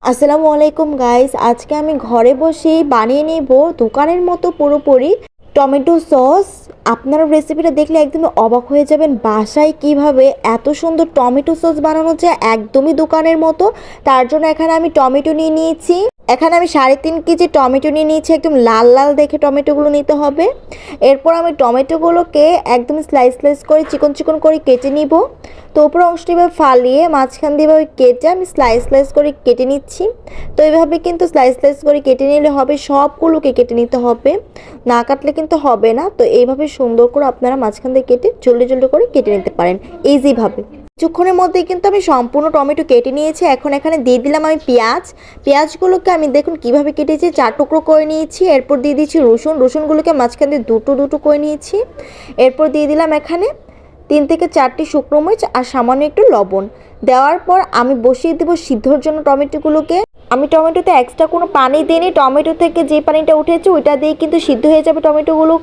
আসসালামু আলাইকুম গাইস, আজকে আমি ঘরে বসেই বানিয়ে নেব দোকানের মতো পুরোপুরি টমেটো সস। আপনারা রেসিপিটা দেখলে একদমই অবাক হয়ে যাবেন, বাসায় কিভাবে এত সুন্দর টমেটো সস বানানো যায় একদমই দোকানের মতো। তার জন্য এখানে আমি টমেটো নিয়ে নিয়েছি। এখানে আমি 3.5 কেজি টমেটো নিয়ে নিয়েছি, একদম লাল লাল দেখে টমেটোগুলো নিতে হবে। এরপর আমি টমেটোগুলোকে একদম স্লাইস স্লাইস করে চিকন চিকন করে কেটে নিব। তো উপর অংশটি এভাবে ফালিয়ে মাঝখান দিয়ে এভাবে কেটে আমি স্লাইস স্লাইস করে কেটে নিচ্ছি। তো এইভাবে কিন্তু স্লাইস স্লাইস করে কেটে নিলে হবে, সবগুলোকে কেটে নিতে হবে, না কাটলে কিন্তু হবে না। তো এইভাবে সুন্দর করে আপনারা মাঝখান দিয়ে কেটে জলদি জলদি করে কেটে নিতে পারেন ইজিভাবে। কিছুক্ষণের মধ্যেই কিন্তু আমি সম্পূর্ণ টমেটো কেটে নিয়েছি। এখন এখানে দিয়ে দিলাম আমি পেঁয়াজগুলোকে আমি দেখুন কিভাবে কেটেছি, 4 টুকরো করে নিয়েছি। এরপর দিয়ে দিচ্ছি রসুনগুলোকে মাঝখান দিয়ে দুটো দুটো করে নিয়েছি। এরপর দিয়ে দিলাম এখানে 3 থেকে 4টি শুকনো মরিচ আর সামান্য একটু লবণ। দেওয়ার পর আমি বসিয়ে দেবো সিদ্ধর জন্য টমেটোগুলোকে। আমি টমেটোতে এক্সট্রা কোনো পানি দিইনি, টমেটো থেকে যে পানিটা উঠেছে ওইটা দিয়ে কিন্তু সিদ্ধ হয়ে যাবে টমেটোগুলো।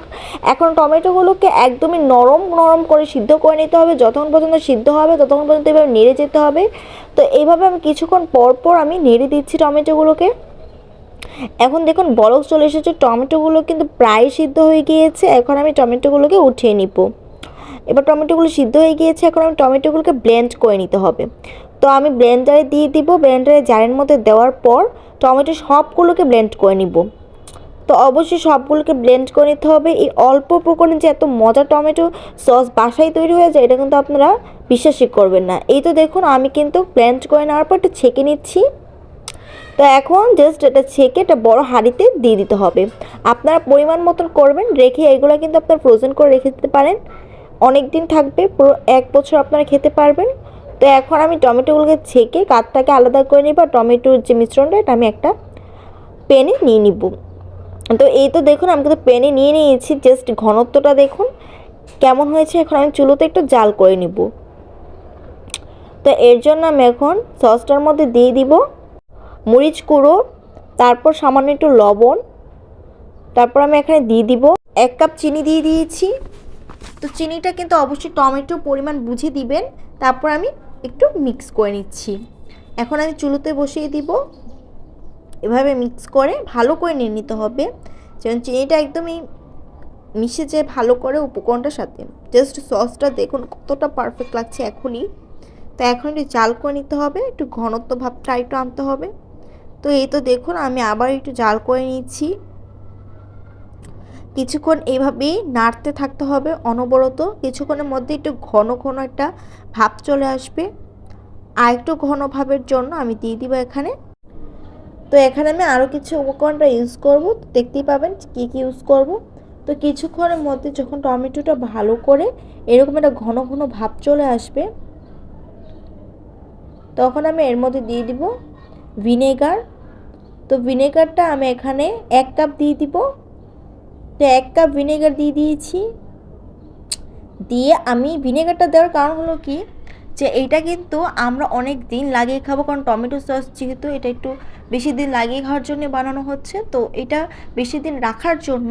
এখন টমেটোগুলোকে একদমই নরম নরম করে সিদ্ধ করে নিতে হবে, যতক্ষণ পর্যন্ত সিদ্ধ হবে ততক্ষণ পর্যন্ত এভাবে নেড়ে যেতে হবে। তো এইভাবে আমি কিছুক্ষণ পর পর আমি নেড়ে দিচ্ছি টমেটোগুলোকে। এখন দেখুন বলক চলে এসেছে, টমেটোগুলো কিন্তু প্রায় সিদ্ধ হয়ে গিয়েছে। এখন আমি টমেটোগুলোকে উঠিয়ে নিব। এবার টমেটোগুলো সিদ্ধ হয়ে গিয়েছে, এখন আমি টমেটোগুলোকে ব্লেন্ড করে নিতে হবে। তো আমি ব্লেন্ডারে দিয়ে দিব। ব্লেন্ডারে জারের মধ্যে দেওয়ার পর টমেটো সবগুলোকে ব্লেন্ড করে নিব। তো অবশ্যই সবগুলোকে ব্লেন্ড করে নিতে হবে। এই অল্প উপকরণে যে এত মজার টমেটো সস বাসায় তৈরি হয়ে যায়, এটা কিন্তু আপনারা বিশ্বাসই করবেন না। এই তো দেখুন আমি কিন্তু ব্লেন্ড করে নেওয়ার পর একটু ছেঁকে নিচ্ছি। তো এখন জাস্ট এটা ছেঁকে একটা বড় হাঁড়িতে দিয়ে দিতে হবে। আপনারা পরিমাণ মতন করবেন, রেখে এগুলো কিন্তু আপনারা ফ্রোজেন করে রেখে দিতে পারেন, অনেক দিন থাকবে, পুরো 1 বছর আপনারা খেতে পারবেন। তো এখন আমি টমেটোগুলোকে ছেঁকে কাঠটাকে আলাদা করে নিব, আর টমেটোর যে মিশ্রণটা এটা আমি একটা প্যানে নিয়ে নিব। তো এই তো দেখুন আমি কিন্তু প্যানে নিয়ে নিয়েছি, জাস্ট ঘনত্বটা দেখুন কেমন হয়েছে। এখন আমি চুলোতে একটু জাল করে নিব। তো এর জন্য আমি এখন সসটার মধ্যে দিয়ে দিব মরিচ গুঁড়ো, তারপর সামান্য একটু লবণ, তারপর আমি এখানে দিয়ে দিব 1 কাপ চিনি দিয়ে দিয়েছি। তো চিনিটা কিন্তু অবশ্যই টমেটোর পরিমাণ বুঝে দিবেন। তারপর আমি একটু মিক্স করে নিচ্ছি। এখন আমি চুলোতে বসিয়ে দিব। এভাবে মিক্স করে ভালো করে নিয়ে নিতে হবে, যেমন চিনিটা একদমই মিশে যায় ভালো করে উপকরণটার সাথে। জাস্ট সসটা দেখুন কতটা পারফেক্ট লাগছে এখনই। তো এখন একটু জাল করে নিতে হবে, একটু ঘনত্ব ভাবটা একটু আনতে হবে। তো এই তো দেখুন আমি আবার একটু জাল করে নিচ্ছি। কিছুক্ষণ এইভাবেই নাড়তে থাকতে হবে অনবরত। কিছুক্ষণের মধ্যে একটু ঘন ঘন একটা ভাব চলে আসবে। আর একটু ঘন ভাবের জন্য আমি দিয়ে দিব এখানে। তো এখানে আমি আরও কিছু উপকরণটা ইউজ করব, দেখতেই পাবেন কী কী ইউজ করব। তো কিছুক্ষণের মধ্যে যখন টমেটোটা ভালো করে এরকম একটা ঘন ঘন ভাব চলে আসবে, তখন আমি এর মধ্যে দিয়ে দিব ভিনেগার। তো ভিনেগারটা আমি এখানে 1 কাপ দিয়ে দিব। তো 1 কাপ ভিনেগার দিয়ে দিয়েছি। দিয়ে আমি ভিনেগারটা দেওয়ার কারণ হলো কি, যে এইটা কিন্তু আমরা অনেক দিন লাগিয়ে খাবো, কারণ টমেটো সস যেহেতু এটা একটু বেশি দিন লাগিয়ে খাওয়ার জন্য বানানো হচ্ছে। তো এটা বেশি দিন রাখার জন্য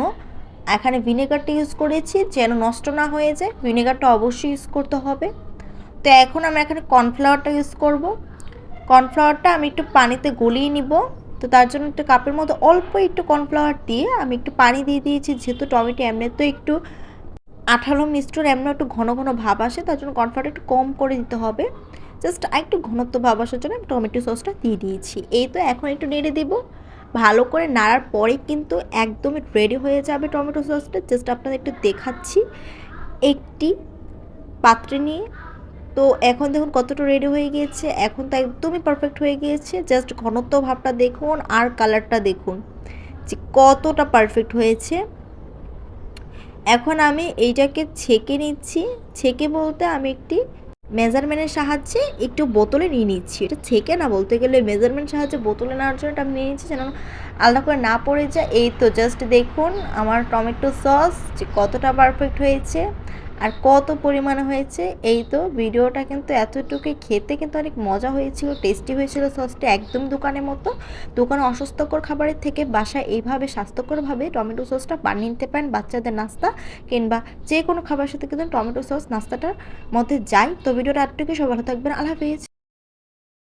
এখানে ভিনেগারটা ইউজ করেছি, যেন নষ্ট না হয়ে যায়। ভিনেগারটা অবশ্যই ইউজ করতে হবে। তো এখন আমরা এখানে কর্নফ্লাওয়ারটা ইউজ করব। কর্নফ্লাওয়ারটা আমি একটু পানিতে গলিয়ে নিব। তো তার জন্য একটা কাপের মধ্যে অল্প একটু কর্নফ্লাওয়ার দিয়ে আমি একটু পানি দিয়ে দিয়েছি, যেহেতু টমেটো এমনি তো একটু আঠালো মিষ্টির এমন একটু ঘন ঘন ভাব আসে, তার জন্য কর্নফ্লাওয়ারটা একটু কম করে দিতে হবে। জাস্ট একটু ঘনত্ব ভাব আসার জন্য আমি টমেটো সসটা দিয়ে দিয়েছি। এই তো এখন একটু নেড়ে দিব। ভালো করে নাড়ার পরে কিন্তু একদমই রেডি হয়ে যাবে টমেটো সসটা। জাস্ট আপনাদের একটু দেখাচ্ছি একটি পাত্রে নিয়ে। তো এখন দেখুন কতটা রেডি হয়ে গিয়েছে, এখন তো একদমই পারফেক্ট হয়ে গিয়েছে। জাস্ট ঘনত্ব ভাবটা দেখুন আর কালারটা দেখুন যে কতটা পারফেক্ট হয়েছে। এখন আমি এইটাকে ছেঁকে নিচ্ছি। ছেঁকে বলতে আমি একটি মেজারমেন্টের সাহায্যে একটু বোতলে নিয়ে নিচ্ছি। এটা ছেঁকে না, বলতে গেলে মেজারমেন্ট সাহায্যে বোতলে নেওয়ার জন্য এটা আমি নিয়ে নিচ্ছি, যেন আলাদা করে না পড়ে যায়। এই তো জাস্ট দেখুন আমার টমেটো সস যে কতটা পারফেক্ট হয়েছে আর কত পরিমাণে হয়েছে। এই তো ভিডিওটা কিন্তু এতটুকুই, খেতে কিন্তু অনেক মজা হয়েছিল, টেস্টি হয়েছিল। সসটা একদম দোকানের মতো। দোকানে অস্বাস্থ্যকর খাবারের থেকে বাসায় এইভাবে স্বাস্থ্যকরভাবে টমেটো সসটা বানিয়ে নিতে পারেন। বাচ্চাদের নাস্তা কিংবা যে কোনো খাবারের সাথে কিন্তু টমেটো সস নাস্তাটার মধ্যে যায়। তো ভিডিওটা এতটুকুই, সব ভালো থাকবেন, আল্লাহ হাফেজ।